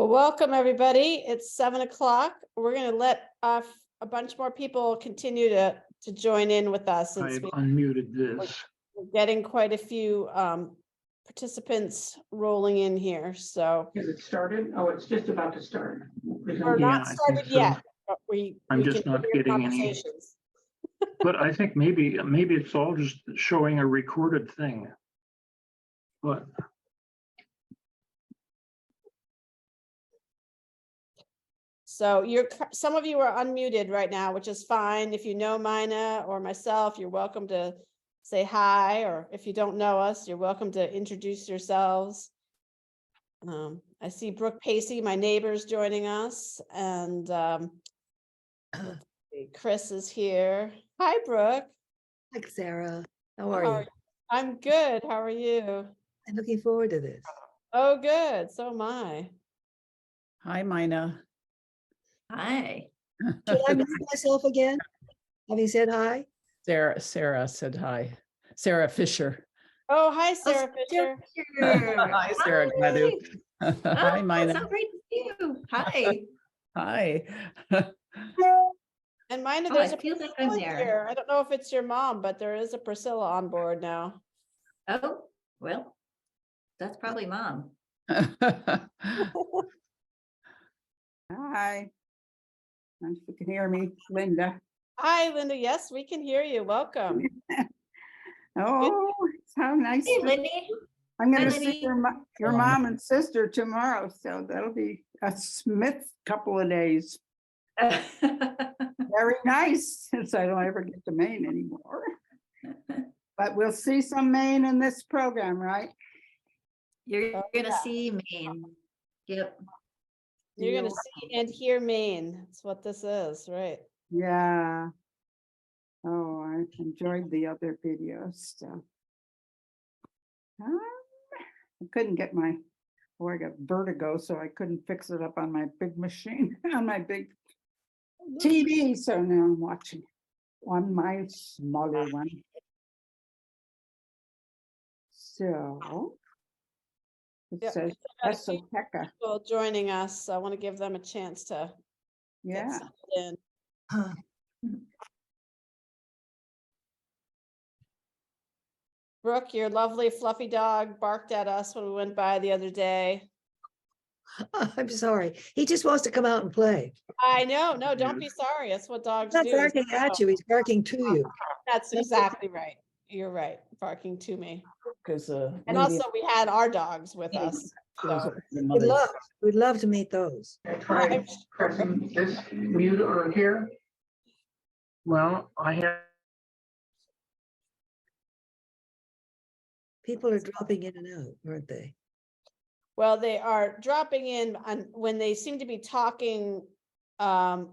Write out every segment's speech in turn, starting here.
Well, welcome everybody. It's 7 o'clock. We're going to let a bunch more people continue to join in with us since I've unmuted this. we're getting quite a few participants rolling in here. So Has it started? Oh, it's just about to start. we're Yeah, not I think started so. yet, but I'm we just can not hear getting any. conversations. But I think maybe it's all just showing a recorded thing. But So some of you are unmuted right now, which is fine. If you know Mina or myself, you're welcome to say hi, or if you don't know us, you're welcome to introduce yourselves. I see Brooke Pacey, my neighbor's joining us, and Chris is here. Hi, Brooke. Hi, Sarah. How are you? I'm good. How are you? I'm looking forward to this. Oh, good. So am I. Hi, Mina. Hi. Should I mute myself again? Having said hi? Sarah said hi. Sarah Fisher. Oh, hi, Sarah Fisher. Hi, Sarah Gladu. Hi, Mina. So great to see you. Hi. Hi. And Mina, Oh, there's I a feel like I'm Priscilla there. here. I don't know if it's your mom, but there is a Priscilla on board now. Oh, well, that's probably mom. Hi. If you can hear me, Linda. Hi, Linda. Yes, we can hear you. Welcome. Oh, how nice. Hey, Lindy. I'm going Hi, to see Lindy. your mom and sister tomorrow, so that'll be a Smith couple of days. Very nice, since I don't ever get to Maine anymore. But we'll see some Maine in this program, right? You're Oh, gonna yeah. see Maine. Yep. You're going to see and hear Maine. That's what this is, right? Yeah. Oh, I enjoyed the other videos. So. I couldn't get I got vertigo, so I couldn't fix it up on my big machine, on my big TV. So now I'm watching on my smaller one. So it Yep, says got a few Esoteca. people joining us. So I want to give them a chance to get Yeah. settled in. Brooke, your lovely fluffy dog barked at us when we went by the other day. I'm sorry. He just wants to come out and play. I know. No, don't be sorry. That's what dogs He's not do. barking at you. He's barking to you. That's exactly right. You're right. Barking to me. Because And also we had our dogs with us. So We'd love to meet those. Try pressing this mute or here. well, I have. People are dropping in and out, aren't they? well, they are dropping in on when they seem to be talking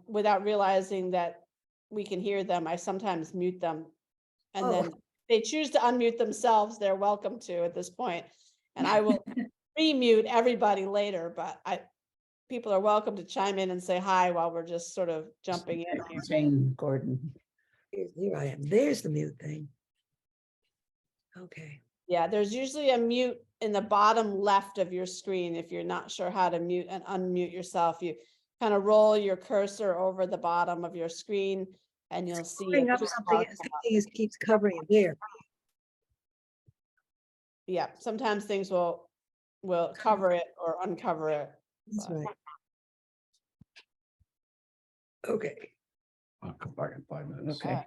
without realizing that we can hear them. I sometimes mute them. And then they choose to unmute themselves. They're welcome to at this point. And I will re-mute everybody later, but people are welcome to chime in and say hi while we're just sort of jumping in here. Jane Gordon. Here I am. There's the mute thing. Okay. Yeah, there's usually a mute in the bottom left of your screen. If you're not sure how to mute and unmute yourself, you kind of roll your cursor over the bottom of your screen and you'll see Bring up something keeps covering it there. Yeah, sometimes things will cover it or uncover it. That's but- right. Okay. I'll come back in 5 minutes. Okay.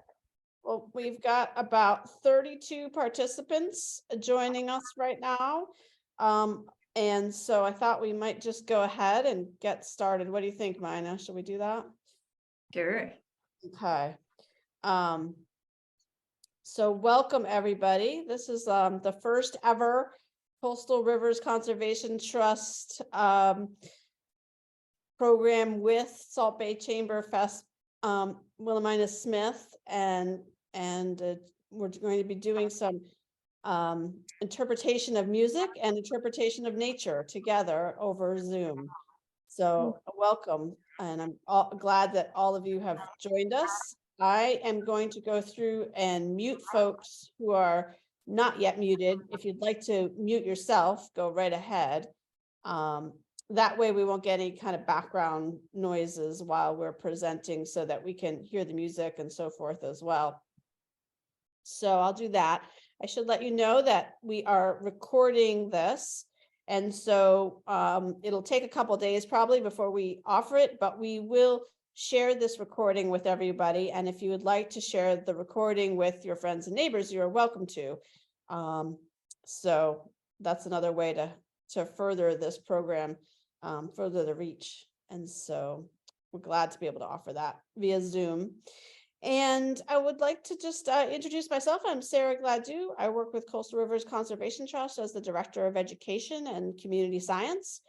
Well, we've got about 32 participants joining us right now. And so I thought we might just go ahead and get started. What do you think, Mina? Should we do that? Sure. Okay. So welcome everybody. This is the first ever Coastal Rivers Conservation Trust program with Salt Bay Chamberfest, Wilhelmina Smith, and we're going to be doing some interpretation of music and interpretation of nature together over Zoom. So welcome, and I'm glad that all of you have joined us. I am going to go through and mute folks who are not yet muted. If you'd like to mute yourself, go right ahead. that way we won't get any kind of background noises while we're presenting so that we can hear the music and so forth as well. So I'll do that. I should let you know that we are recording this. And so it'll take a couple days probably before we offer it, but we will share this recording with everybody. And if you would like to share the recording with your friends and neighbors, you're welcome to. So that's another way to further this program, further the reach. And so we're glad to be able to offer that via Zoom. And I would like to just introduce myself. I'm Sarah Gladu. I work with Coastal Rivers Conservation Trust as the Director of Education and Community Science.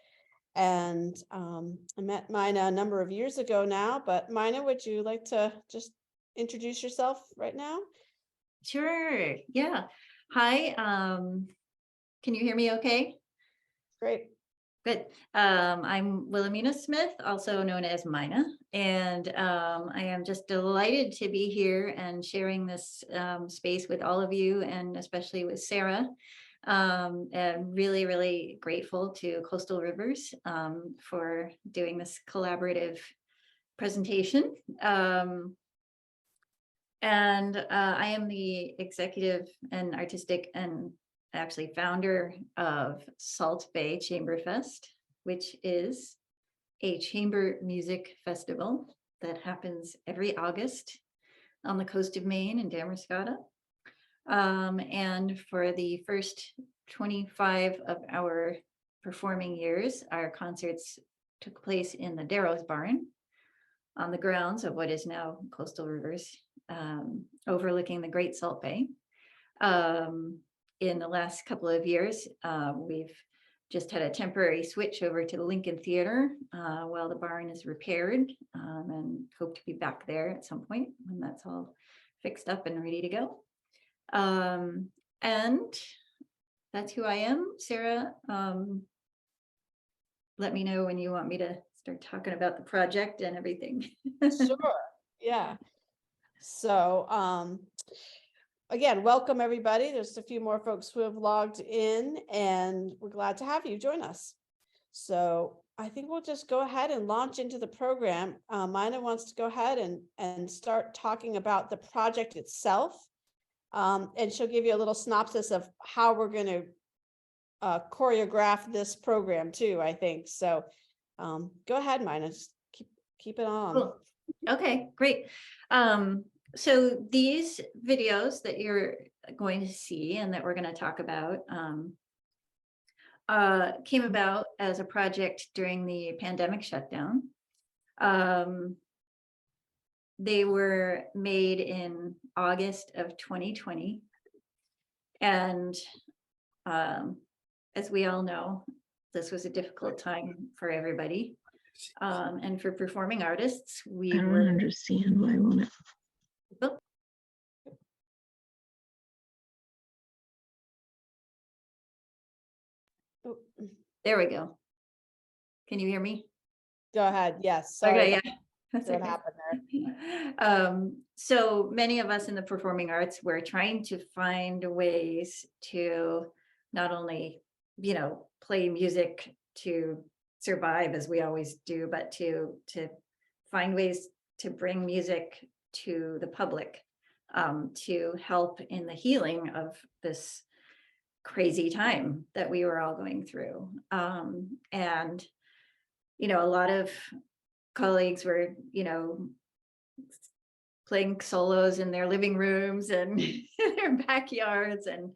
And I met Mina a number of years ago now, but Mina, would you like to just introduce yourself right now? Sure. Yeah. Hi. Can you hear me okay? Great. Good. I'm Wilhelmina Smith, also known as Mina, and I am just delighted to be here and sharing this space with all of you, and especially with Sarah. And really, really grateful to Coastal Rivers for doing this collaborative presentation. And I am the executive and artistic and actually founder of Salt Bay Chamberfest, which is a chamber music festival that happens every August on the coast of Maine in Damariscotta. And for the first 25 of our performing years, our concerts took place in the Darrow's Barn on the grounds of what is now Coastal Rivers, overlooking the Great Salt Bay. In the last couple of years, we've just had a temporary switch over to the Lincoln Theater while the barn is repaired, and hope to be back there at some point when that's all fixed up and ready to go. And that's who I am. Sarah, let me know when you want me to start talking about the project and everything. Sure. Yeah. So again, welcome everybody. There's a few more folks who have logged in, and we're glad to have you join us. So I think we'll just go ahead and launch into the program. Mina wants to go ahead and start talking about the project itself. And she'll give you a little synopsis of how we're going to choreograph this program too, I think. So go ahead, Mina, just keep it on. Cool. Okay, great. So these videos that you're going to see and that we're going to talk about came about as a project during the pandemic shutdown. They were made in August of 2020. And as we all know, this was a difficult time for everybody. And for performing artists, we I don't understand why I want to. Oh. Oh, There we go. Can you hear me? go ahead. Yes. Sorry Okay, about yeah. That's what okay. happened there. So many of us in the performing arts were trying to find ways to not only, play music to survive as we always do, but to find ways to bring music to the public, to help in the healing of this crazy time that we were all going through. And, a lot of colleagues were, playing solos in their living rooms and their backyards, and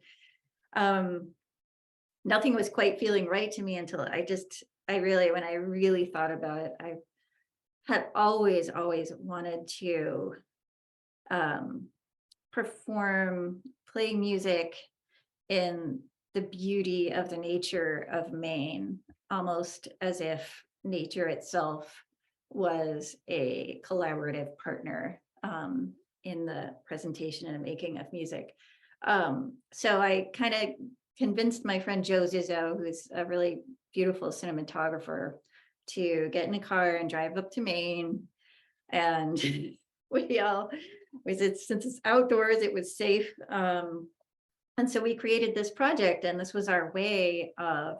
nothing was quite feeling right to me until when I really thought about it, I had always wanted to perform, play music in the beauty of the nature of Maine, almost as if nature itself was a collaborative partner in the presentation and making of music. So I kind of convinced my friend Joseph Zizzo, who's a really beautiful cinematographer, to get in a car and drive up to Maine. And since it's outdoors, it was safe. And so we created this project, and this was our way of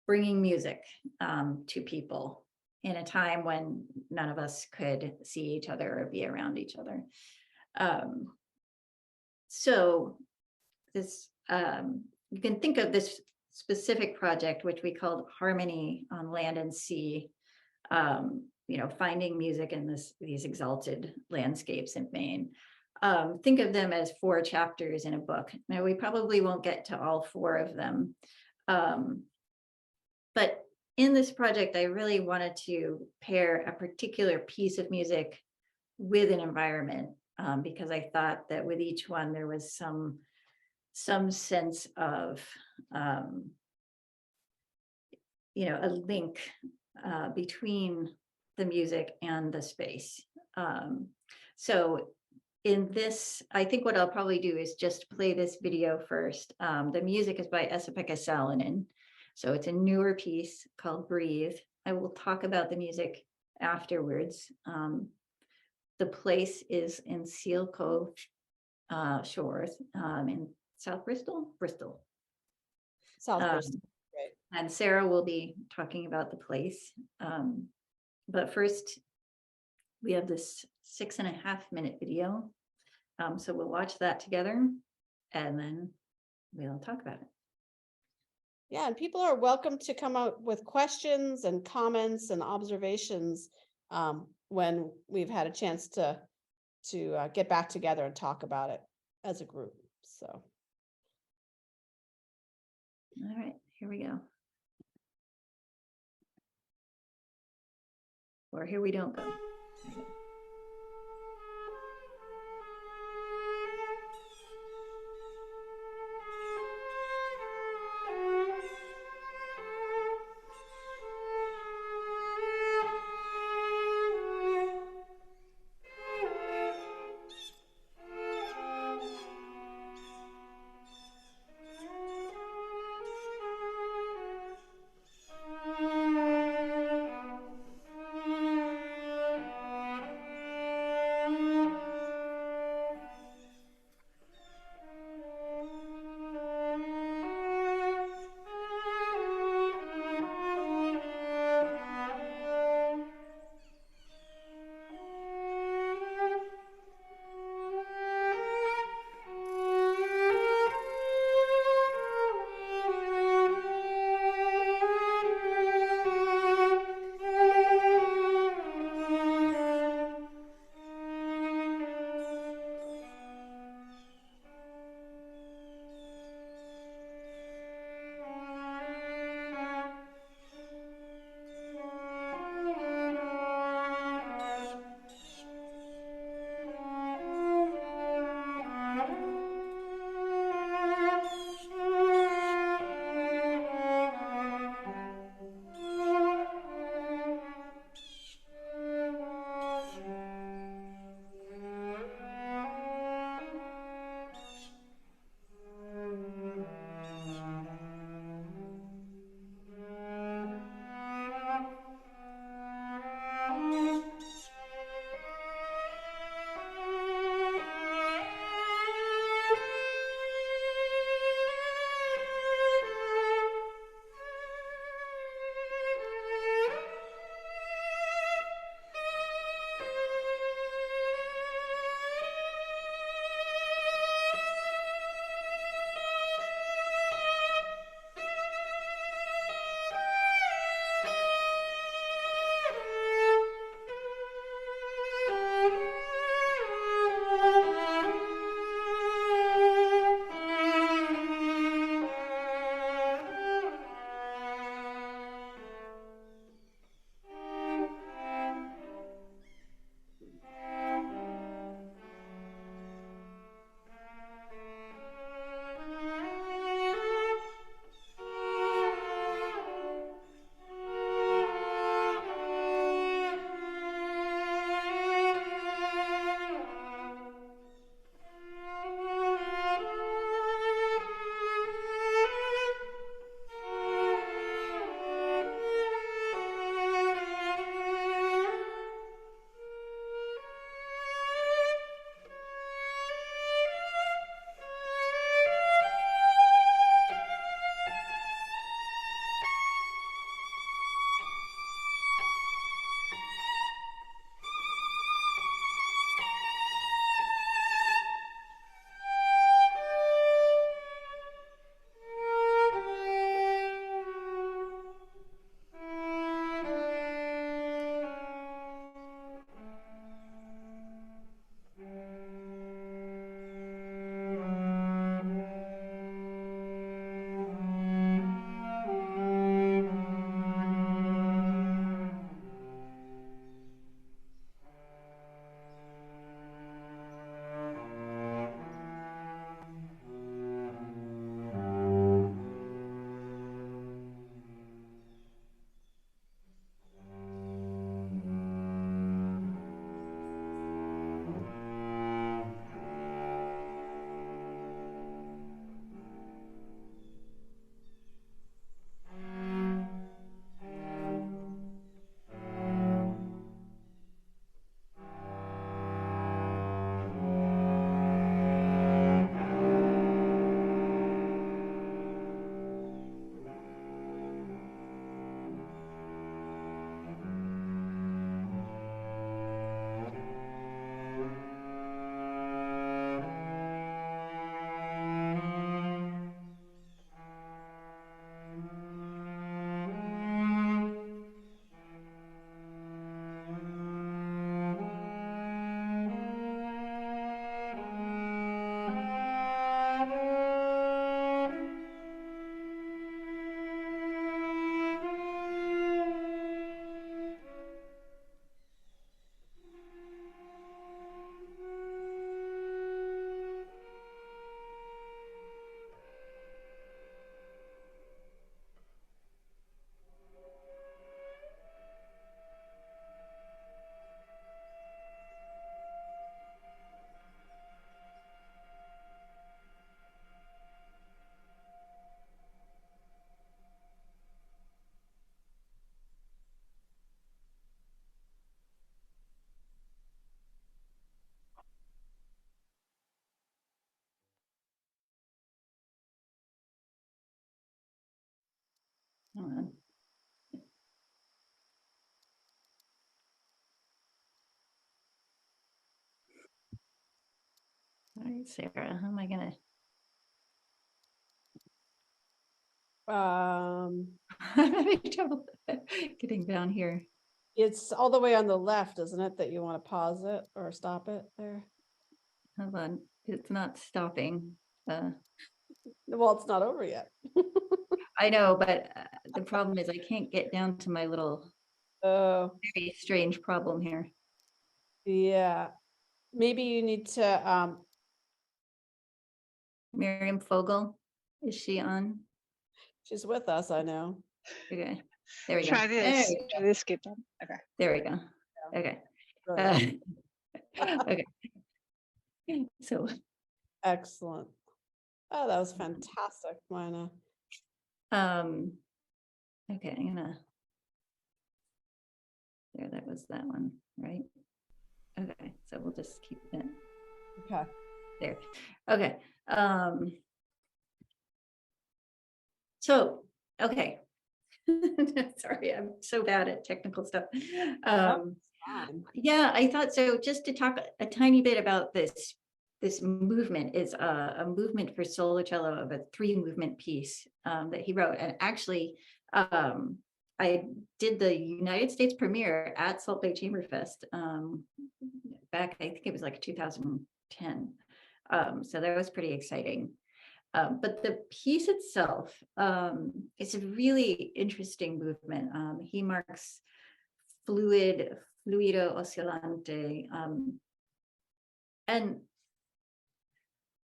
bringing music to people in a time when none of us could see each other or be around each other. So this, you can think of this specific project, which we called Harmony on Land and Sea, finding music in these exalted landscapes in Maine. Think of them as 4 chapters in a book. Now, we probably won't get to all 4 of them. But in this project, I really wanted to pair a particular piece of music with an environment, because I thought that with each one, there was some sense of, a link between the music and the space. So in this, I think what I'll probably do is just play this video first. The music is by Esa-Pekka Salonen. So it's a newer piece called Breathe. I will talk about the music afterwards. The place is in Seal Cove Shores in South Bristol. South Um, Bristol. And Sarah will be talking about the place. But first, we have this 6.5-minute video. So we'll watch that together and then we'll talk about it. Yeah, and people are welcome to come out with questions and comments and observations when we've had a chance to get back together and talk about it as a group. So. All right, here we go. Or here we don't go. Here we go. Hold on. All right, Sarah, how am I gonna? I'm having trouble getting down here. It's all the way on the left, isn't it, that you want to pause it or stop it there? Hold on, it's not stopping. Well, it's not over yet. I know, but the problem is I can't get down to my little Oh, very strange problem here. yeah. Maybe you need to, Miriam Fogel, is she on? she's with us, I know. Okay, there we go. Try There this. we go. Try this. Skip them. Okay. There we go. Okay. Right. Okay. So, Excellent. Oh, that was fantastic, Mina. okay, I'm gonna. There, that was that one, right? Okay, so we'll just keep it Okay. there. Okay. So, okay. Sorry, I'm so bad at technical stuff. Fine. Yeah, I thought so. Just to talk a tiny bit about this movement is a movement for solo cello of a 3-movement piece that he wrote. And actually, I did the United States premiere at Salt Bay Chamberfest back, I think it was like 2010. So that was pretty exciting. But the piece itself is a really interesting movement. He marks fluido oscillante, and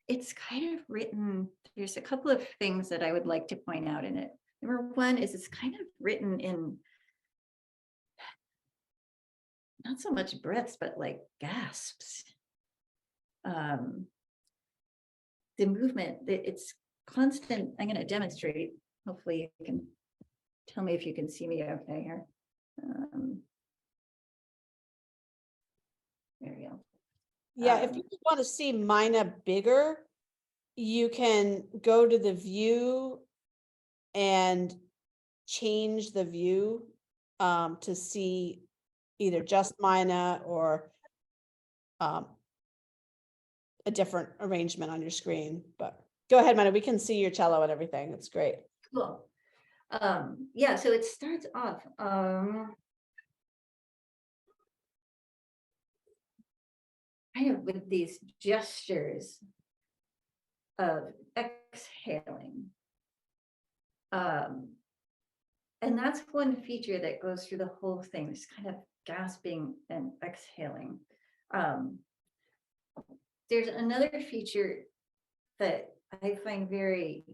it's kind of written, there's a couple of things that I would like to point out in it. Number one is it's kind of written in not so much breaths, but like gasps. The movement, it's constant. I'm going to demonstrate. Hopefully you can tell me if you can see me okay here. There we go. Yeah, if you want to see Mina bigger, you can go to the view and change the view to see either just Mina or a different arrangement on your screen. But go ahead, Mina, we can see your cello and everything. It's great. Cool. Yeah, so it starts off kind of with these gestures of exhaling. And that's one feature that goes through the whole thing, this kind of gasping and exhaling. There's another feature that I find very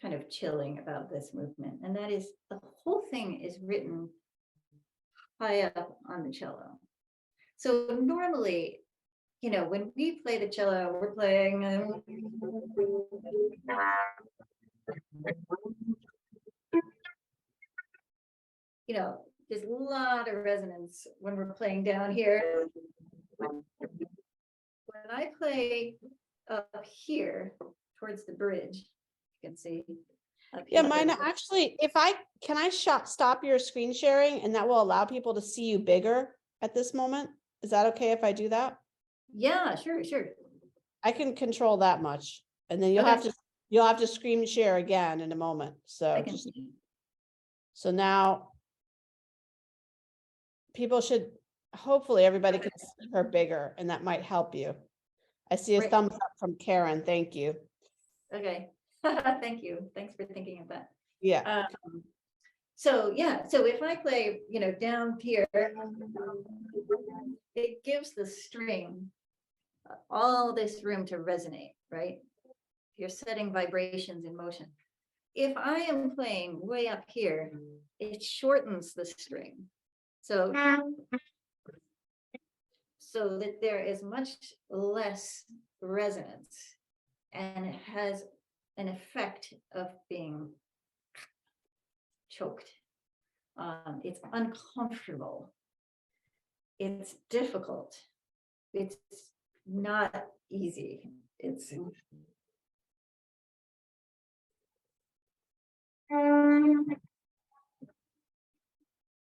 kind of chilling about this movement, and that is the whole thing is written high up on the cello. So normally, you know, when we play the cello, we're playing you know, there's a lot of resonance when we're playing down here. When I play up here towards the bridge, you can see. Yeah, Mina, actually, can I stop your screen sharing, and that will allow people to see you bigger at this moment? Is that okay if I do that? Yeah, sure. I can control that much, and then you'll have to screen share again in a moment. So so now people should, hopefully everybody can see her bigger, and that might help you. I see a Great. thumbs up from Karen. Thank you. Okay. Thank you. Thanks for thinking of that. Yeah. So yeah, so if I play, you know, down here, it gives the string all this room to resonate, right? You're setting vibrations in motion. If I am playing way up here, it shortens the string. So that there is much less resonance, and it has an effect of being choked. It's uncomfortable. It's difficult. It's not easy. It's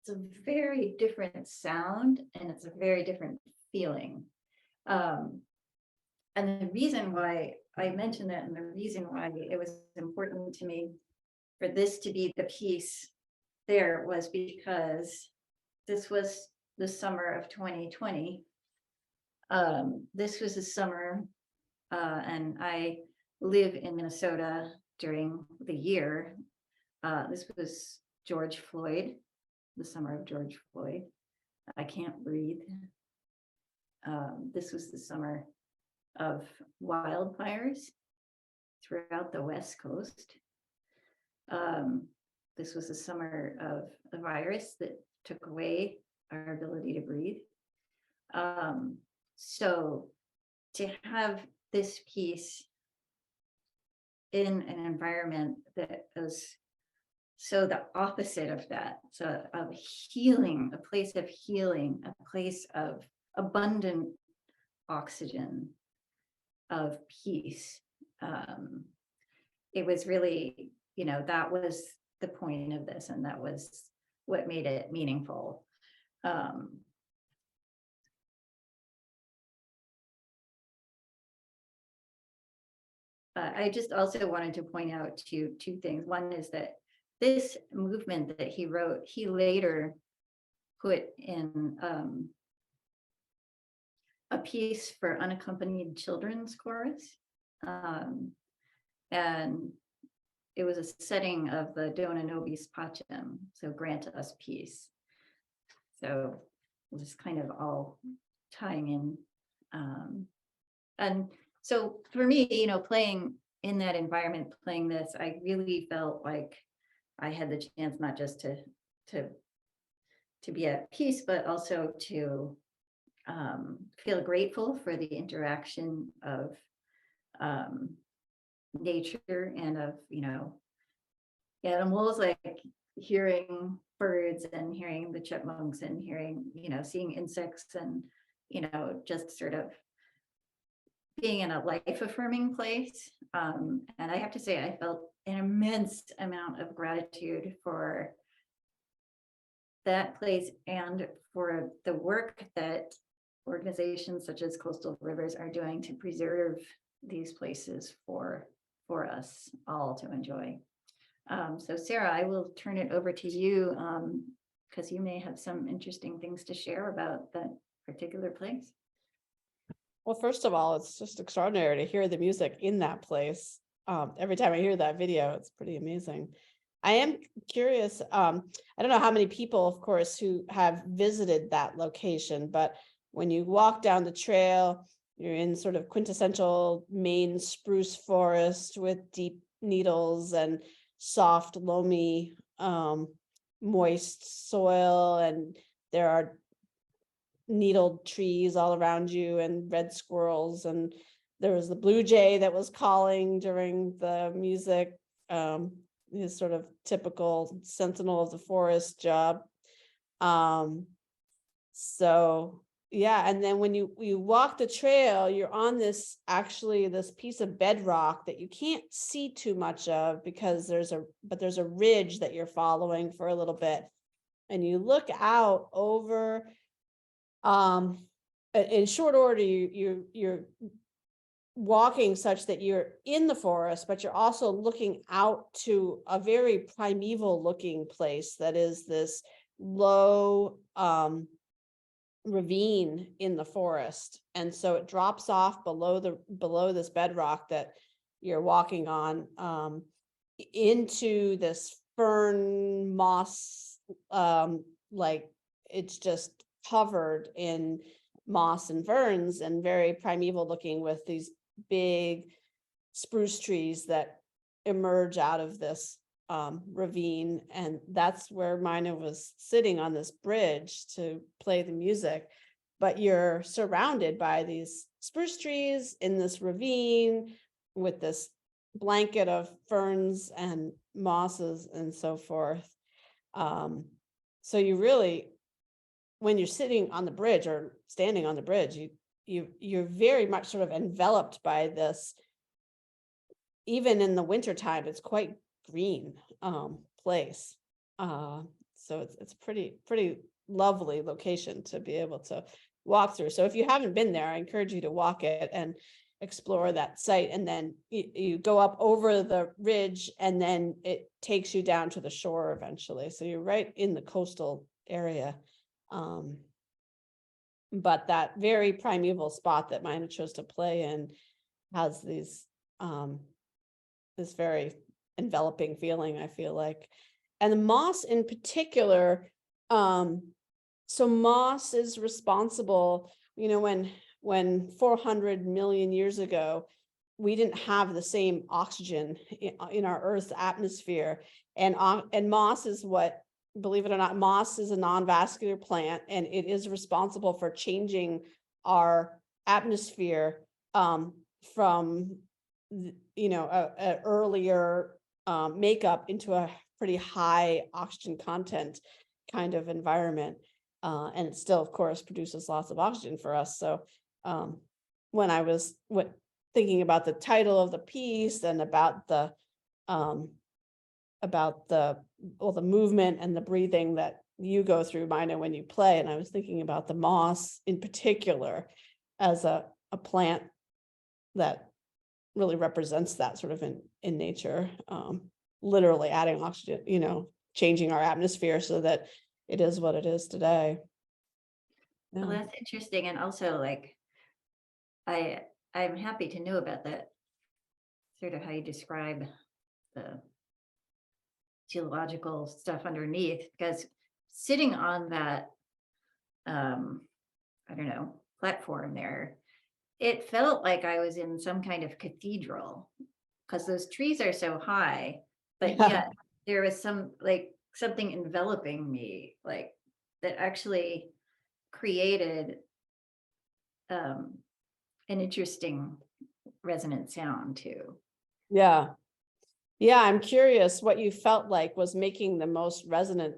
a very different sound and it's a very different feeling. And the reason why I mentioned that and the reason why it was important to me for this to be the piece there was because this was the summer of 2020. This was the summer, and I live in Minnesota during the year. This was George Floyd, the summer of George Floyd. I can't breathe. This was the summer of wildfires throughout the West Coast. This was the summer of the virus that took away our ability to breathe. So to have this piece in an environment that was so the opposite of that, so of healing, a place of healing, a place of abundant oxygen, of peace. It was really, that was the point of this, and that was what made it meaningful. I just also wanted to point out two things. One is that this movement that he wrote, he later put in a piece for unaccompanied children's chorus. And it was a setting of the Dona Nobis Pacem, so grant us peace. So it was kind of all tying in. And so for me, playing in that environment, playing this, I really felt like I had the chance not just to be at peace, but also to feel grateful for the interaction of nature and of animals, like hearing birds and hearing the chipmunks and hearing seeing insects and just sort of being in a life affirming place. And I have to say, I felt an immense amount of gratitude for that place and for the work that organizations such as Coastal Rivers are doing to preserve these places for us all to enjoy. So Sarah, I will turn it over to you because you may have some interesting things to share about that particular place. Well, first of all, it's just extraordinary to hear the music in that place. Every time I hear that video, it's pretty amazing. I am curious, I don't know how many people, of course, who have visited that location, but when you walk down the trail, you're in sort of quintessential Maine spruce forest with deep needles and soft, loamy, moist soil, and there are needled trees all around you and red squirrels, and there was the blue jay that was calling during the music, his sort of typical sentinel of the forest job. So yeah, and then when you walk the trail, you're on this piece of bedrock that you can't see too much of because there's a ridge that you're following for a little bit, and you look out over in short order, you're walking such that you're in the forest, but you're also looking out to a very primeval looking place that is this low ravine in the forest. And so it drops off below this bedrock that you're walking on into this fern moss, like it's just covered in moss and ferns and very primeval looking, with these big spruce trees that emerge out of this ravine. And that's where Mina was sitting on this bridge to play the music. But you're surrounded by these spruce trees in this ravine with this blanket of ferns and mosses and so forth. So you really, when you're sitting on the bridge or standing on the bridge, you're very much sort of enveloped by this. Even in the wintertime, it's quite green place. So it's pretty lovely location to be able to walk through. So if you haven't been there, I encourage you to walk it and explore that site. And then you go up over the ridge and then it takes you down to the shore eventually. So you're right in the coastal area. But that very primeval spot that Mina chose to play in has these this very enveloping feeling, I feel like. And the moss in particular, so moss is responsible, when 400 million years ago, we didn't have the same oxygen in our Earth's atmosphere. And moss is what, believe it or not, moss is a non-vascular plant, and it is responsible for changing our atmosphere from a earlier makeup into a pretty high oxygen content kind of environment. And it still, of course, produces lots of oxygen for us. So when I was thinking about the title of the piece and about the movement and the breathing that you go through, Mina, when you play, and I was thinking about the moss in particular as a plant that really represents that sort of in nature, literally adding oxygen, changing our atmosphere so that it is what it is today. Yeah. Well, that's interesting. And also, like, I'm happy to know about that, sort of how you describe the geological stuff underneath, because sitting on that, I don't know, platform there, it felt like I was in some kind of cathedral, because those trees are so high, but Yeah. yet there was something enveloping me, like, that actually created an interesting resonant sound too. Yeah. I'm curious what you felt like was making the most resonant,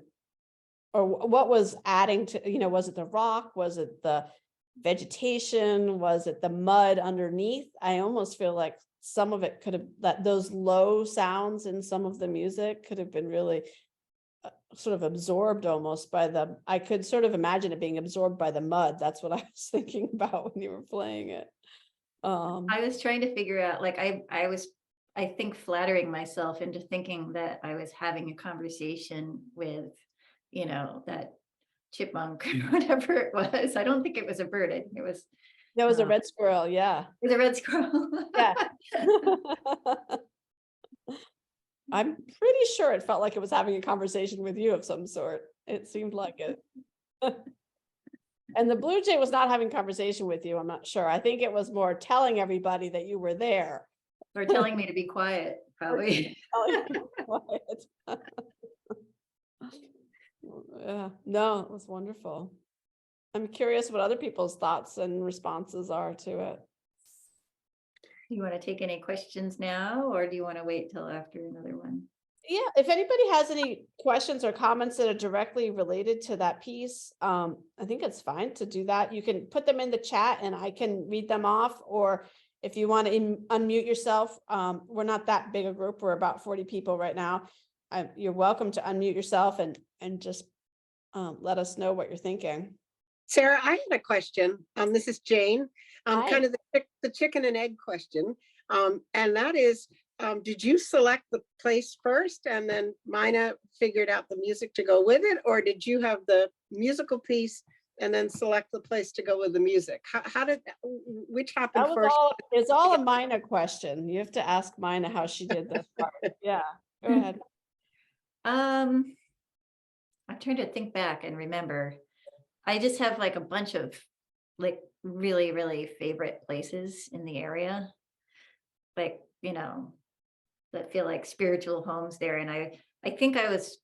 or what was adding to, was it the rock? Was it the vegetation? Was it the mud underneath? I almost feel like some of it could have, that those low sounds in some of the music could have been really sort of absorbed almost by I could sort of imagine it being absorbed by the mud. That's what I was thinking about when you were playing it. I was trying to figure out, like, I think, flattering myself into thinking that I was having a conversation with, that chipmunk or whatever it was. I don't think it was a bird. It was. That was a red squirrel. Yeah. It was a red squirrel. Yeah. I'm pretty sure it felt like it was having a conversation with you of some sort. It seemed like it. And the blue jay was not having conversation with you, I'm not sure. I think it was more telling everybody that you were there. Or telling me to be quiet, probably. Yeah, no, it was wonderful. I'm curious what other people's thoughts and responses are to it. You want to take any questions now, or do you want to wait till after another one? Yeah, if anybody has any questions or comments that are directly related to that piece, I think it's fine to do that. You can put them in the chat and I can read them off, or if you want to unmute yourself, we're not that big a group. We're about 40 people right now. You're welcome to unmute yourself and just let us know what you're thinking. Sarah, I had a question. This is Jane. Hi. Kind of the chicken and egg question. And that is, did you select the place first and then Mina figured out the music to go with it? Or did you have the musical piece and then select the place to go with the music? Which happened first? It's all a Mina question. You have to ask Mina how she did this part. Yeah, go ahead. I'm trying to think back and remember. I just have like a bunch of like really, really favorite places in the area, like, that feel like spiritual homes there. And I think I was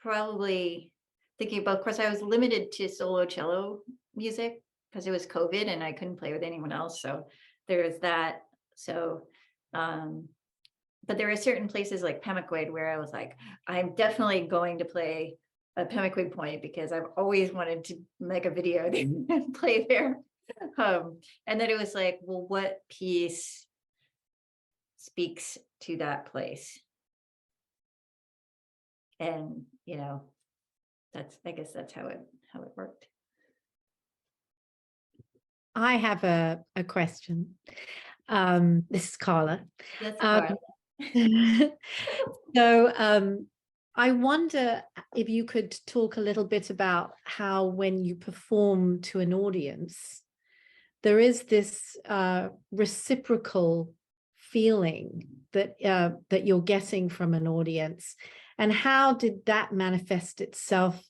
probably thinking about, of course, I was limited to solo cello music because it was COVID and I couldn't play with anyone else. So there was that. So, but there are certain places like Pemaquid where I was like, I'm definitely going to play a Pemaquid Point because I've always wanted to make a video and play there. And then it was like, well, what piece speaks to that place? And, I guess that's how it worked. I have a question. This is Carla. Yes, Um, Carla. So I wonder if you could talk a little bit about how when you perform to an audience, there is this reciprocal feeling that that you're getting from an audience, and how did that manifest itself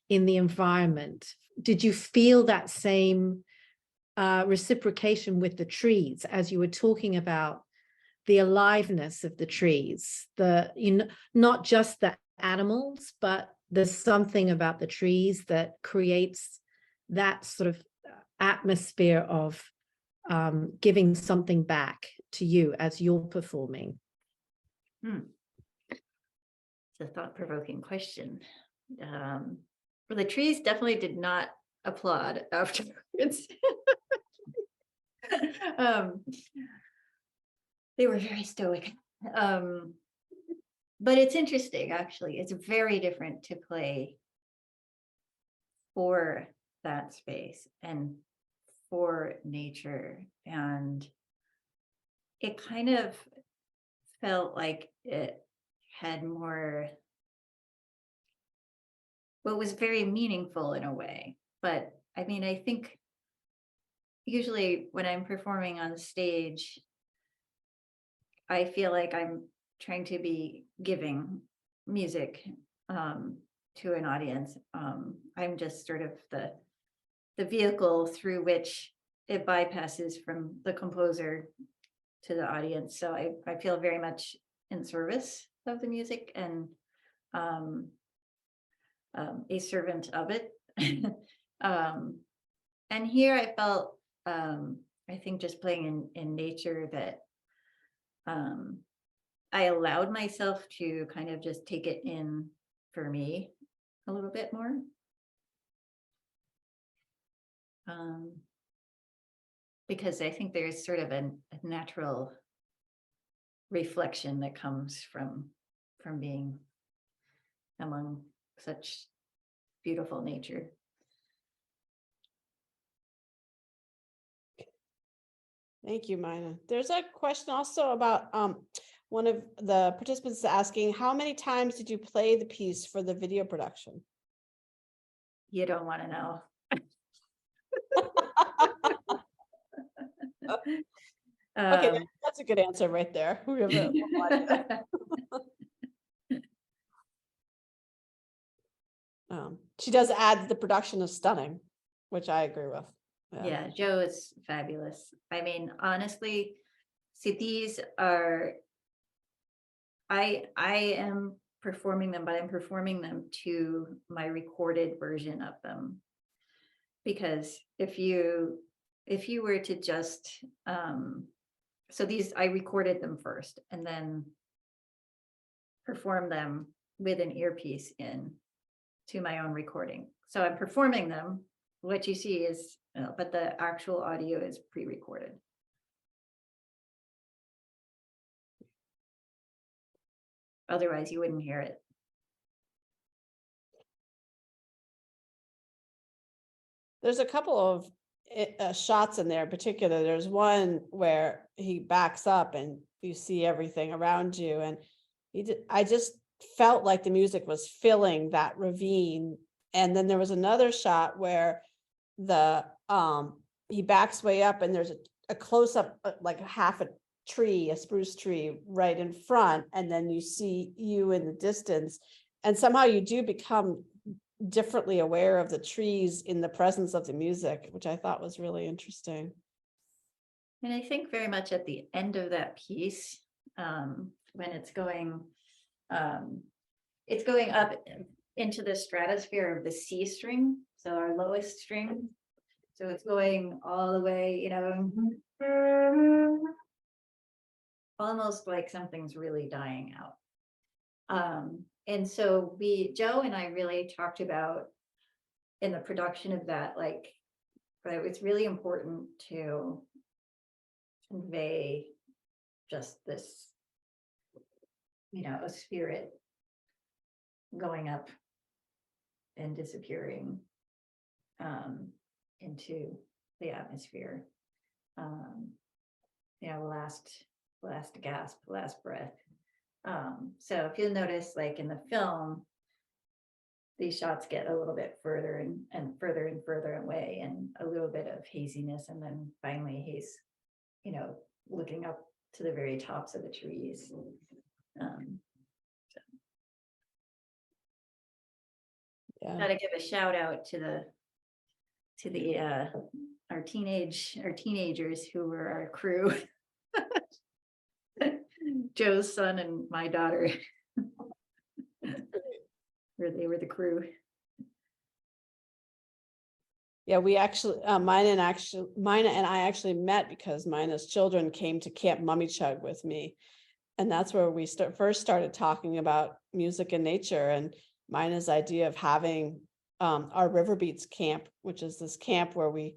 in the environment? Did you feel that same reciprocation with the trees as you were talking about the aliveness of the trees, not just the animals, but there's something about the trees that creates that sort of atmosphere of giving something back to you as you're performing? It's a thought-provoking question. Well, the trees definitely did not applaud afterwards. They were very stoic. But it's interesting, actually. It's very different to play for that space and for nature. And it kind of felt like it had more, well, it was very meaningful in a way. But I mean, I think usually when I'm performing on stage, I feel like I'm trying to be giving music to an audience. I'm just sort of the vehicle through which it bypasses from the composer to the audience. So I feel very much in service of the music and a servant of it. And here I felt, I think just playing in nature, that I allowed myself to kind of just take it in for me a little bit more. Because I think there's sort of a natural reflection that comes from being among such beautiful nature. Thank you, Mina. There's a question also about one of the participants asking, how many times did you play the piece for the video production? You don't want to know. Okay, that's a good answer right there. We have a- she does add the production is stunning, which I agree with. Yeah, Joe is fabulous. I mean, honestly, see, these are, I am performing them, but I'm performing them to my recorded version of them. Because if you were to just, so these, I recorded them first and then performed them with an earpiece in to my own recording. So I'm performing them. What you see is, but the actual audio is pre-recorded. Otherwise, you wouldn't hear it. There's a couple of shots in there in particular. There's one where he backs up and you see everything around you. And I just felt like the music was filling that ravine. And then there was another shot where he backs way up and there's a close up, like half a tree, a spruce tree right in front. And then you see you in the distance. And somehow you do become differently aware of the trees in the presence of the music, which I thought was really interesting. And I think very much at the end of that piece, when it's going up into the stratosphere of the C string, so our lowest string. So it's going all the way, almost like something's really dying out. And so Joe and I really talked about in the production of that, like, that it's really important to convey just this, a spirit going up and disappearing into the atmosphere. You know, last gasp, last breath. So if you'll notice, like in the film, these shots get a little bit further and further and further away, and a little bit of haziness, and then finally he's, you know, looking up to the very tops of the trees. Yeah. Gotta give a shout out to our teenagers who were our crew. Joe's son and my daughter. Where they were the crew. Yeah, we actually, Mina and I actually met because Mina's children came to Camp Mummy Chug with me. And that's where we first started talking about music and nature, and Mina's idea of having our River Beats camp, which is this camp where we,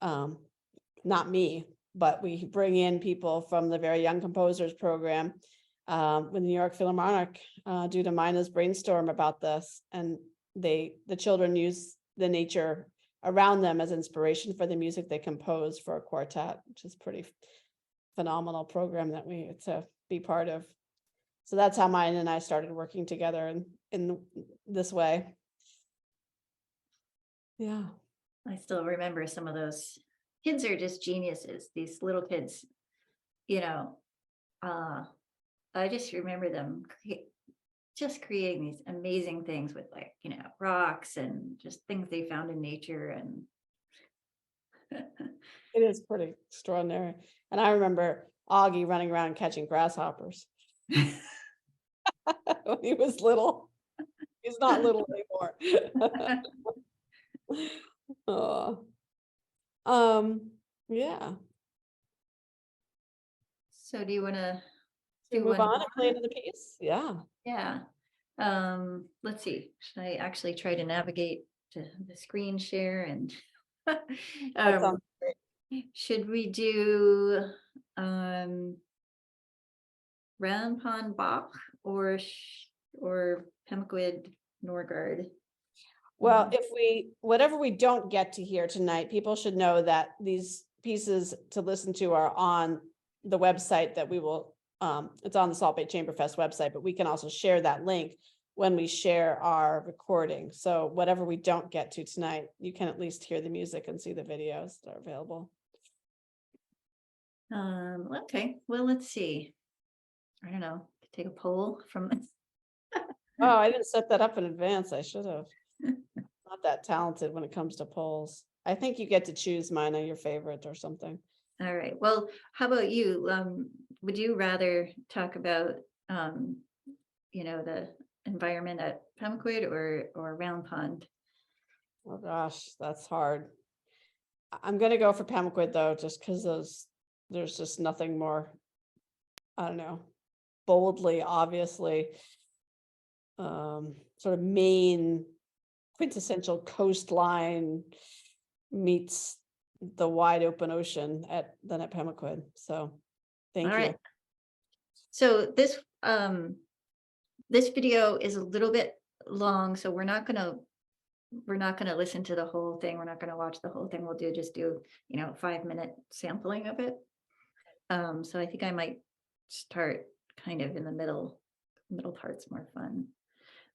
not me, but we bring in people from the Very Young Composers program with the New York Philharmonic due to Mina's brainstorm about this. And the children use the nature around them as inspiration for the music they compose for a quartet, which is pretty phenomenal program that we get to be part of. So that's how Mina and I started working together in this way. Yeah. I still remember some of those kids are just geniuses, these little kids, you know. I just remember them just creating these amazing things with, like, you know, rocks and just things they found in nature. And It is pretty extraordinary. And I remember Augie running around catching grasshoppers when he was little. He's not little anymore. Oh. Yeah. so do you want to Should we move on and play another piece? Yeah. Yeah. Let's see. Should I actually try to navigate to the screen share and That sounds great. should we do Round Pond Bach or Pemaquid Norgard? Well, whatever we don't get to hear tonight, people should know that these pieces to listen to are on the website that we will, it's on the Salt Bay Chamberfest website, but we can also share that link when we share our recording. So whatever we don't get to tonight, you can at least hear the music and see the videos that are available. Okay, well, let's see. I don't know, take a poll from Oh, I didn't set that up in advance. I should have. Not that talented when it comes to polls. I think you get to choose Mina, your favorite or something. All right, well, how about you? Would you rather talk about you know, the environment at Pemaquid or Round Pond? Oh gosh, that's hard. I'm gonna go for Pemaquid though, just because there's just nothing more, I don't know, boldly, obviously, sort of main quintessential coastline meets the wide open ocean than at Pemaquid. So thank All you. right. So this video is a little bit long, so we're not gonna listen to the whole thing. We're not gonna watch the whole thing. We'll just do, you know, 5-minute sampling of it. So I think I might start kind of in the middle part's more fun.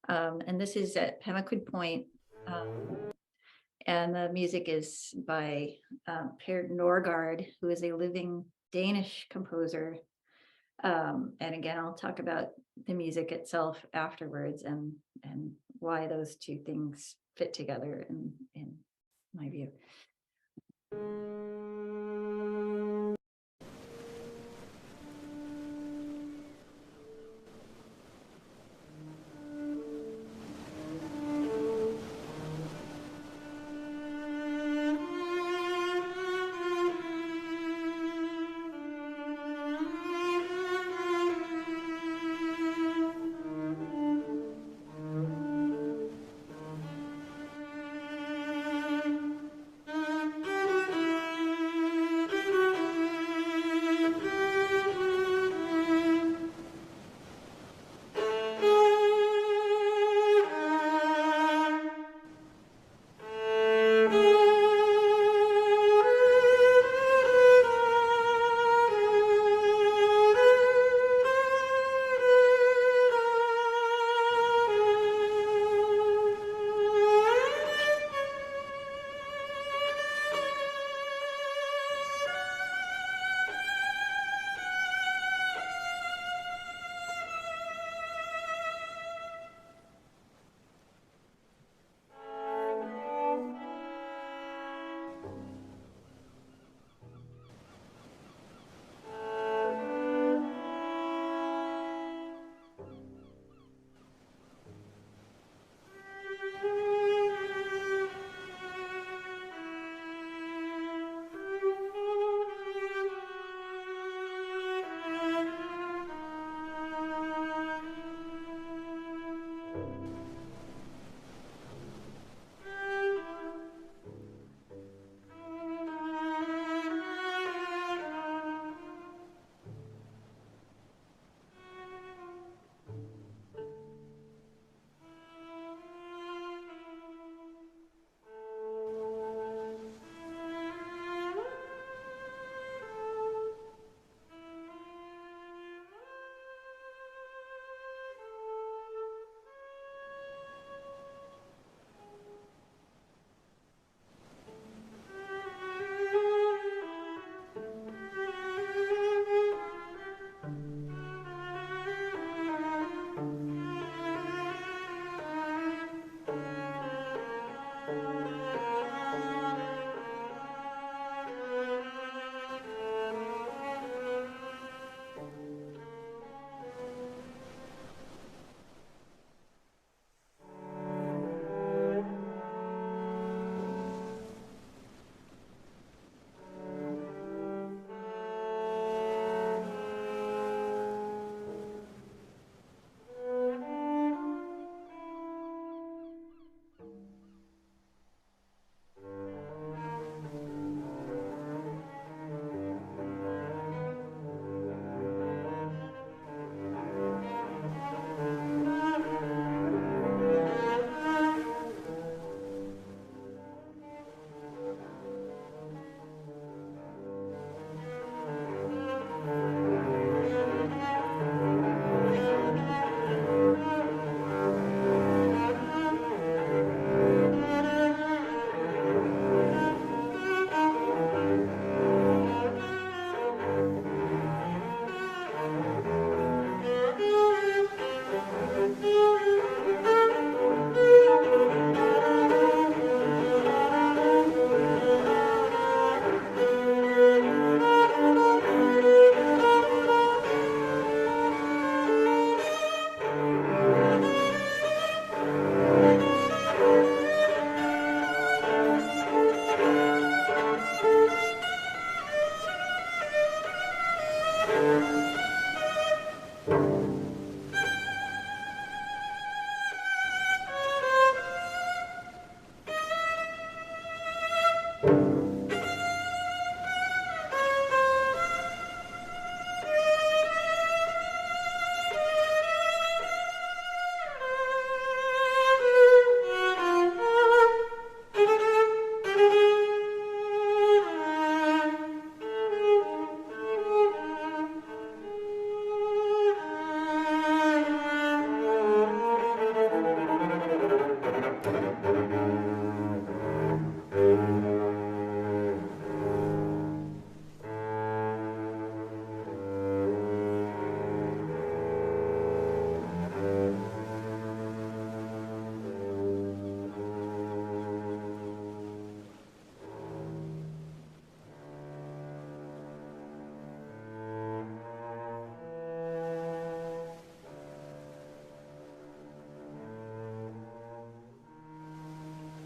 And this is at Pemaquid Point. And the music is by Per Norgard, who is a living Danish composer. And again, I'll talk about the music itself afterwards and why those two things fit together in my view.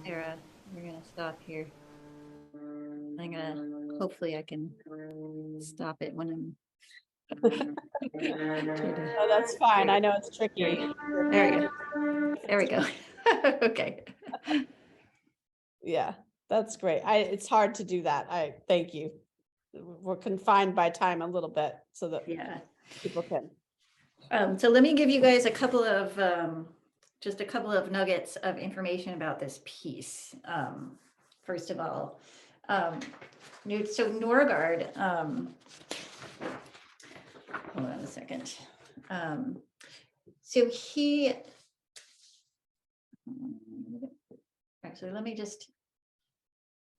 Sarah, we're gonna stop here. Hopefully I can stop it when I'm. Oh, that's fine. I know it's tricky. There we go. There we go. Okay. Yeah, that's great. It's hard to do that. Thank you. We're confined by time a little bit so that Yeah. people can. So let me give you guys a couple of, just a couple of nuggets of information about this piece. First of all, so Norgard, hold on a second. So he, actually, let me just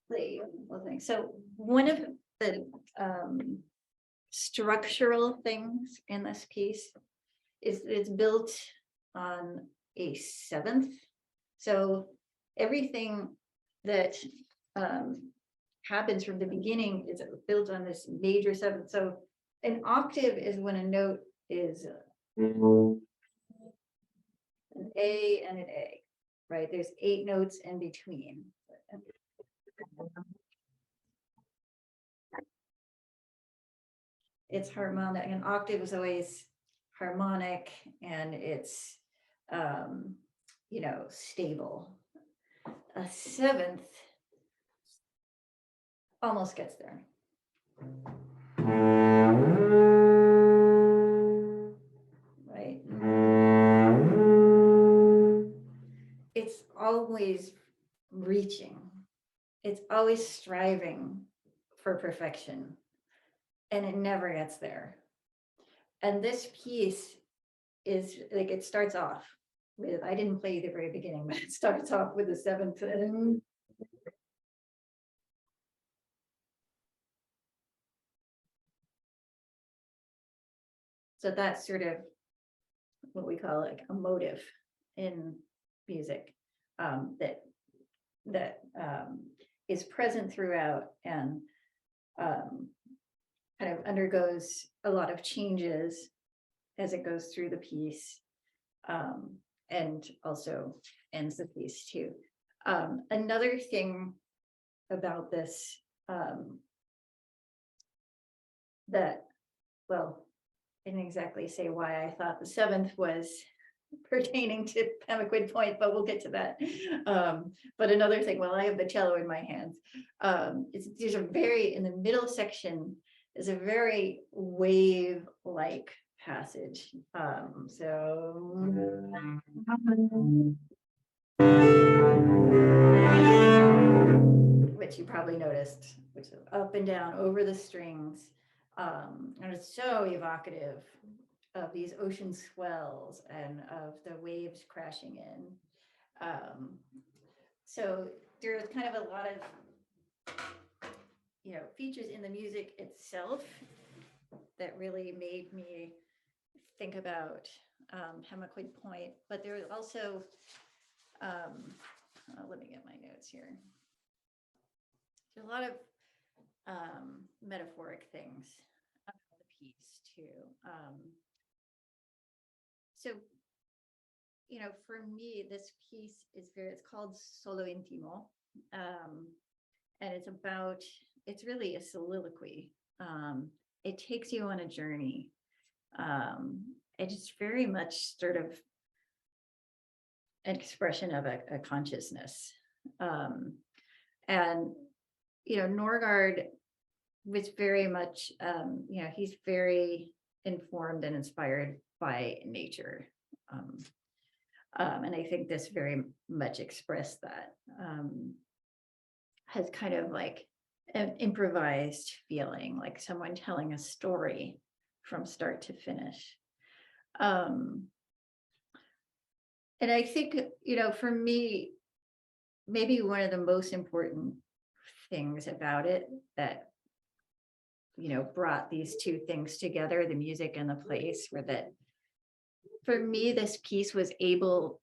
play one thing. So one of the structural things in this piece is it's built on a seventh. So everything that happens from the beginning is built on this major seventh. So an octave is when a note is an A and an A, right? There's 8 notes in between. It's harmonic. An octave is always harmonic, and it's you know, stable. A seventh almost gets there. Right? It's always reaching. It's always striving for perfection, and it never gets there. And this piece is like, it starts off with, I didn't play the very beginning, but it starts off with the seventh. So that's sort of what we call like a motive in music, that is present throughout and kind of undergoes a lot of changes as it goes through the piece, and also ends the piece too. Another thing about this that, well, I didn't exactly say why I thought the seventh was pertaining to Pemaquid Point, but we'll get to that. But another thing, while I have the cello in my hands, there's a very, in the middle section, is a very wave-like passage. Which you probably noticed, which is up and down over the strings. And it's so evocative of these ocean swells and of the waves crashing in. So there's kind of a lot of, you know, features in the music itself that really made me think about Pemaquid Point. But there was also, let me get my notes here. There's a lot of metaphoric things about the piece too. So, you know, for me, this piece is it's called Solo Intimo. And it's really a soliloquy. It takes you on a journey. It's very much sort of an expression of a consciousness. And, you know, Norgard was very much, you know, he's very informed and inspired by nature. And I think this very much expressed that, has kind of like an improvised feeling, like someone telling a story from start to finish. And I think, you know, for me, maybe one of the most important things about it that, you know, brought these two things together, the music and the place, were that for me, this piece was able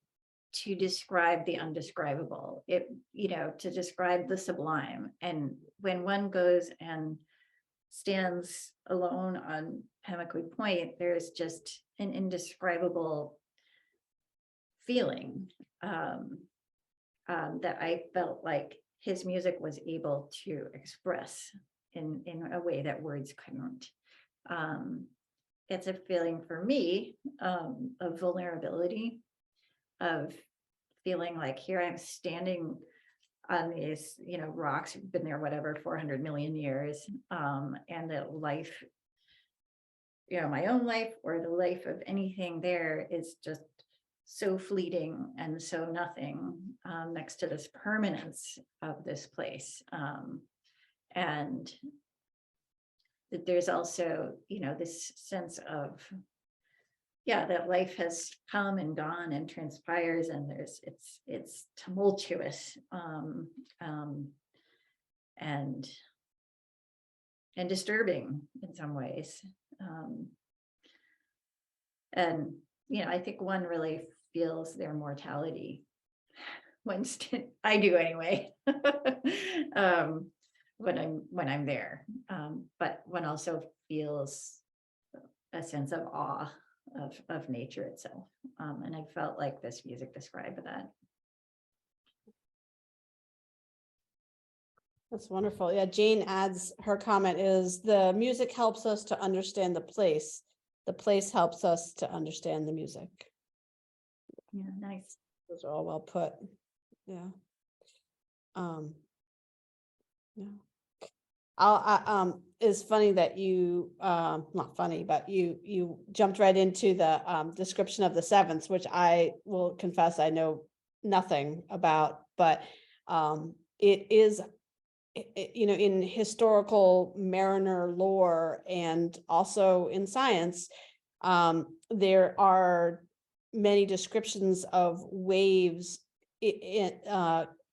to describe the undescribable, you know, to describe the sublime. And when one goes and stands alone on Pemaquid Point, there's just an indescribable feeling that I felt like his music was able to express in a way that words couldn't. It's a feeling for me of vulnerability, of feeling like here I'm standing on these, rocks, been there, whatever, 400 million years, and that life, my own life or the life of anything there is just so fleeting and so nothing next to this permanence of this place. And that there's also, this sense of, that life has come and gone and transpires, and it's tumultuous and disturbing in some ways. And I think one really feels their mortality when I do anyway. When I'm there, but one also feels a sense of awe of nature itself, and I felt like this music described that. That's wonderful. Yeah, Jane adds, her comment is, the music helps us to understand the place. The place helps us to understand the music. Yeah, nice. Those are all well put. Yeah. Yeah. It's funny that you, not funny, but you jumped right into the description of the sevenths, which I will confess I know nothing about, but it is, in historical mariner lore and also in science, there are many descriptions of waves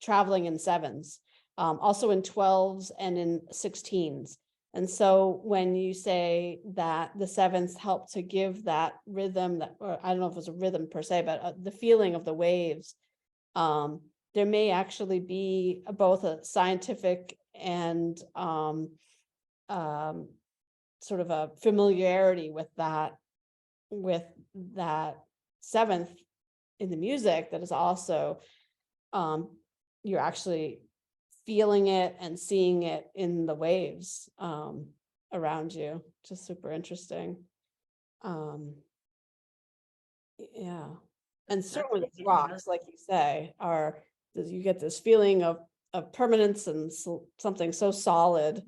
traveling in sevens. Also in 12s and in 16s. And so when you say that the sevenths help to give that rhythm, or I don't know if it was a rhythm per se, but the feeling of the waves, there may actually be both a scientific and sort of a familiarity with that seventh in the music that is also, you're actually feeling it and seeing it in the waves around you. Just super interesting. Yeah. And certainly the rocks, like you say, you get this feeling of permanence and something so solid.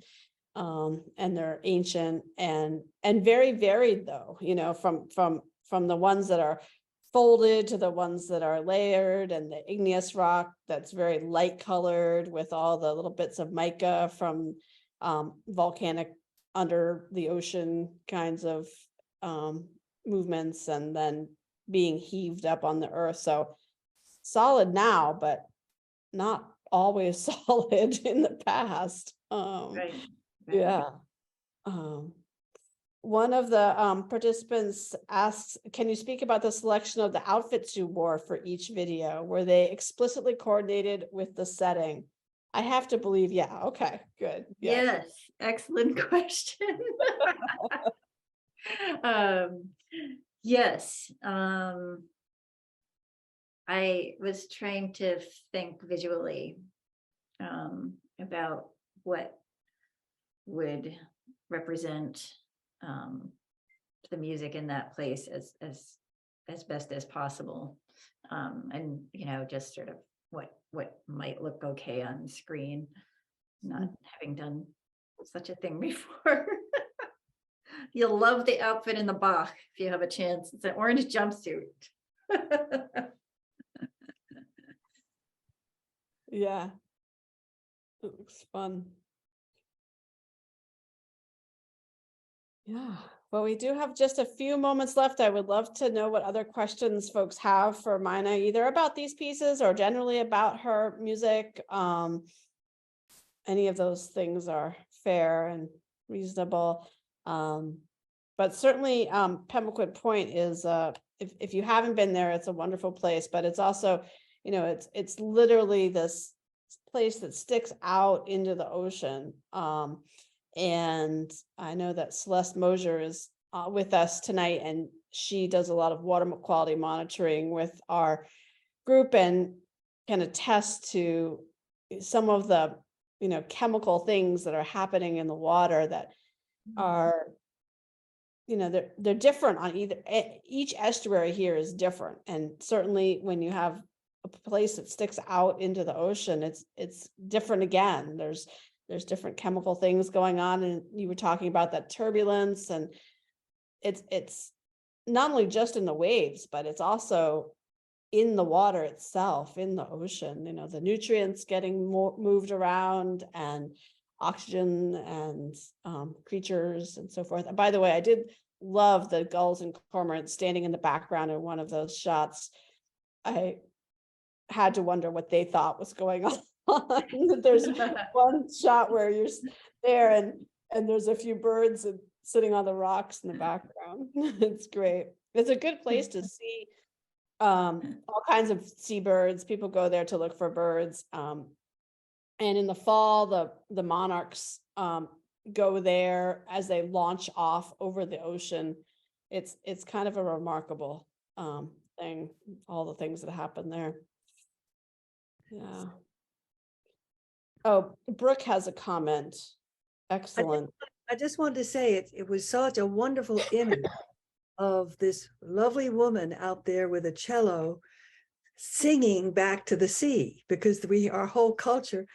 And they're ancient and very varied though, from the ones that are folded to the ones that are layered, and the igneous rock that's very light colored with all the little bits of mica from volcanic under the ocean kinds of movements, and then being heaved up on the earth. So solid now, but not always solid in the past. Right. Yeah. One of the participants asks, can you speak about the selection of the outfits you wore for each video? Were they explicitly coordinated with the setting? I have to believe, yeah. Okay, good. Yeah. Yes, excellent question. Yes, I was trying to think visually about what would represent the music in that place as best as possible, and just sort of what might look okay on screen, not having done such a thing before. You'll love the outfit in the Bach if you have a chance. It's an orange jumpsuit. Yeah. It looks fun. Yeah. Well, we do have just a few moments left. I would love to know what other questions folks have for Mina, either about these pieces or generally about her music. Any of those things are fair and reasonable. But certainly Pemaquid Point is, if you haven't been there, it's a wonderful place, but it's also, it's literally this place that sticks out into the ocean. And I know that Celeste Mosier is with us tonight, and she does a lot of water quality monitoring with our group, and can attest to some of the, chemical things that are happening in the water that are, they're different on each estuary here is different. And certainly when you have a place that sticks out into the ocean, it's different again. There's different chemical things going on. And you were talking about that turbulence, and it's not only just in the waves, but it's also in the water itself, in the ocean, the nutrients getting moved around, and oxygen, and creatures and so forth. And by the way, I did love the gulls and cormorants standing in the background in one of those shots. I had to wonder what they thought was going on. There's one shot where you're there and there's a few birds sitting on the rocks in the background. It's great. It's a good place to see all kinds of seabirds. People go there to look for birds. And in the fall, the monarchs go there as they launch off over the ocean. It's kind of a remarkable thing, all the things that happen there. Yeah. Oh, Brooke has a comment. Excellent. I just wanted to say it was such a wonderful image of this lovely woman out there with a cello singing back to the sea, because our whole culture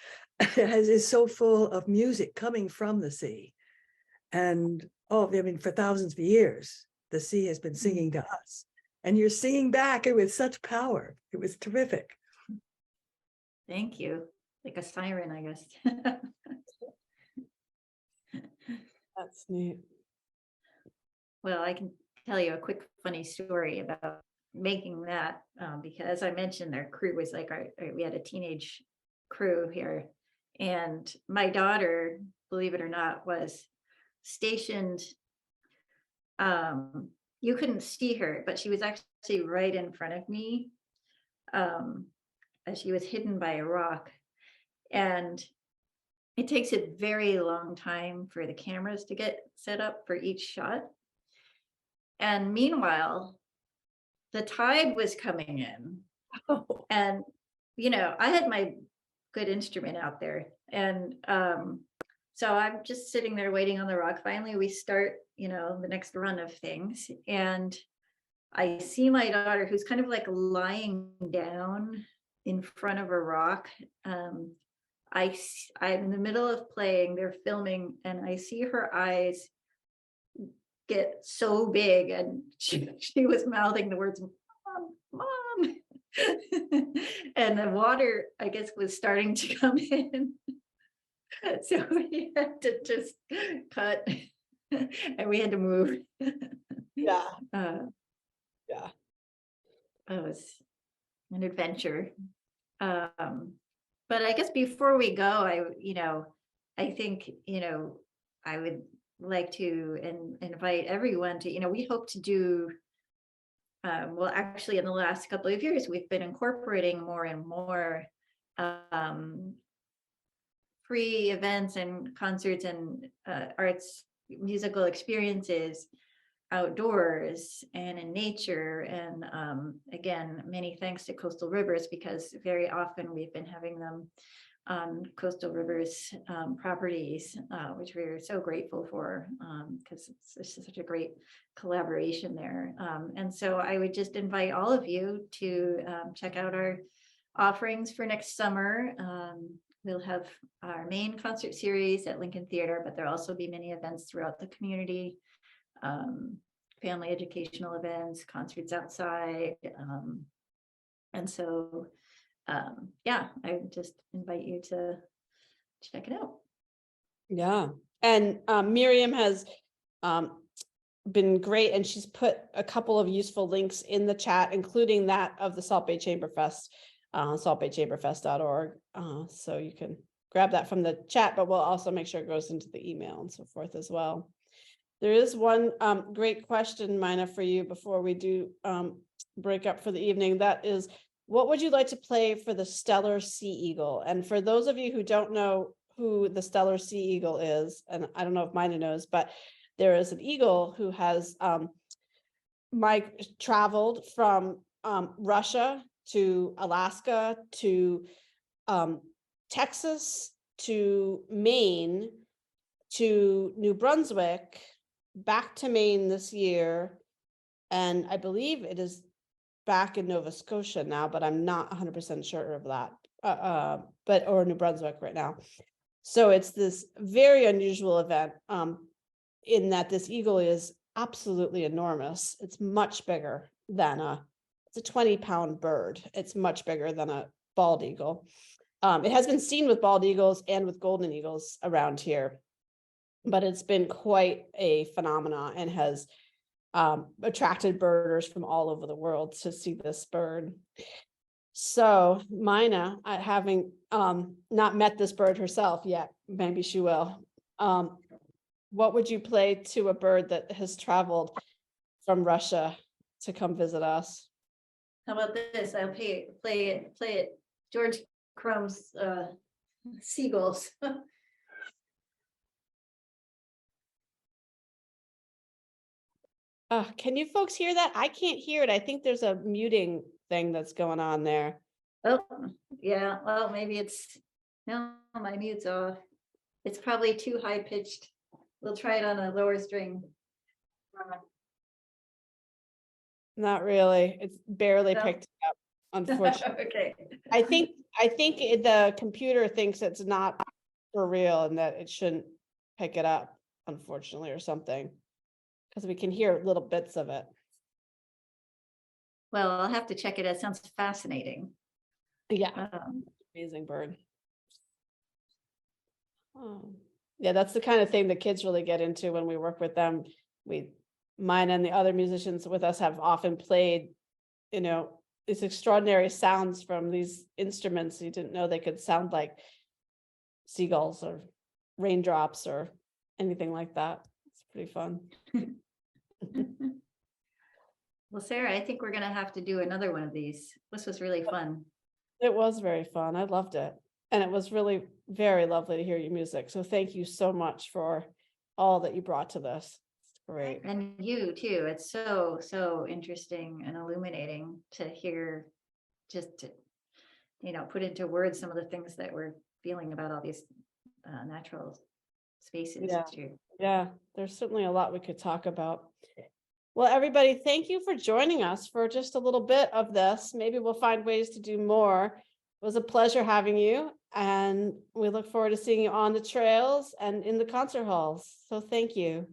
is so full of music coming from the sea. And for thousands of years, the sea has been singing to us, and you're singing back with such power. It was terrific. Thank you. Like a siren, I guess. That's neat. Well, I can tell you a quick funny story about making that, because I mentioned their crew was like, we had a teenage crew here, and my daughter, believe it or not, was stationed. You couldn't see her, but she was actually right in front of me. As she was hidden by a rock, and it takes a very long time for the cameras to get set up for each shot. And meanwhile, the tide was coming in. Oh. And, I had my good instrument out there. And so I'm just sitting there waiting on the rock. Finally, we start, the next run of things. And I see my daughter, who's kind of like lying down in front of a rock. I'm in the middle of playing, they're filming, and I see her eyes get so big, and she was mouthing the words, Mom. And the water, I guess, was starting to come in. So we had to just cut and we had to move. Yeah. Yeah. It was an adventure. But I guess before we go, I think, I would like to invite everyone to, we hope to do, well, actually in the last couple of years, we've been incorporating more and more free events and concerts and arts, musical experiences outdoors and in nature. And again, many thanks to Coastal Rivers, because very often we've been having them on Coastal Rivers properties, which we're so grateful for, because it's such a great collaboration there. And so I would just invite all of you to check out our offerings for next summer. We'll have our main concert series at Lincoln Theater, but there'll also be many events throughout the community. Family educational events, concerts outside. And so, yeah, I would just invite you to check it out. Yeah. And Miriam has been great, and she's put a couple of useful links in the chat, including that of the Salt Bay Chamberfest, saltbaychamberfest.org. So you can grab that from the chat, but we'll also make sure it goes into the email and so forth as well. There is one great question, Mina, for you before we do break up for the evening. That is, what would you like to play for the Stellar Sea Eagle? And for those of you who don't know who the Stellar Sea Eagle is, and I don't know if Mina knows, but there is an eagle who has traveled from Russia to Alaska, to Texas, to Maine, to New Brunswick, back to Maine this year. And I believe it is back in Nova Scotia now, but I'm not 100% sure of that. Or New Brunswick right now. So it's this very unusual event in that this eagle is absolutely enormous. It's much bigger than it's a 20-pound bird. It's much bigger than a bald eagle. It has been seen with bald eagles and with golden eagles around here, but it's been quite a phenomenon and has attracted birders from all over the world to see this bird. So Mina, having not met this bird herself yet, maybe she will. What would you play to a bird that has traveled from Russia to come visit us? How about this? I'll play it. George Crumb's Seagulls. Can you folks hear that? I can't hear it. I think there's a muting thing that's going on there. Oh, yeah, well, maybe it's, no, my mute's off. It's probably too high pitched. We'll try it on a lower string. Not really. It's barely No. picked up, unfortunately. Okay. I think the computer thinks it's not for real and that it shouldn't pick it up, unfortunately, or something. Because we can hear little bits of it. Well, I'll have to check it. It sounds fascinating. Yeah, amazing bird. Oh, yeah, that's the kind of thing the kids really get into when we work with them. Mine and the other musicians with us have often played, these extraordinary sounds from these instruments. You didn't know they could sound like seagulls or raindrops or anything like that. It's pretty fun. Well, Sarah, I think we're gonna have to do another one of these. This was really fun. It was very fun. I loved it. And it was really very lovely to hear your music. So thank you so much for all that you brought to this. It's great. And you too. It's so interesting and illuminating to hear, just to, put into words some of the things that we're feeling about all these natural spaces too. Yeah, there's certainly a lot we could talk about. Well, everybody, thank you for joining us for just a little bit of this. Maybe we'll find ways to do more. It was a pleasure having you, and we look forward to seeing you on the trails and in the concert halls. So thank you.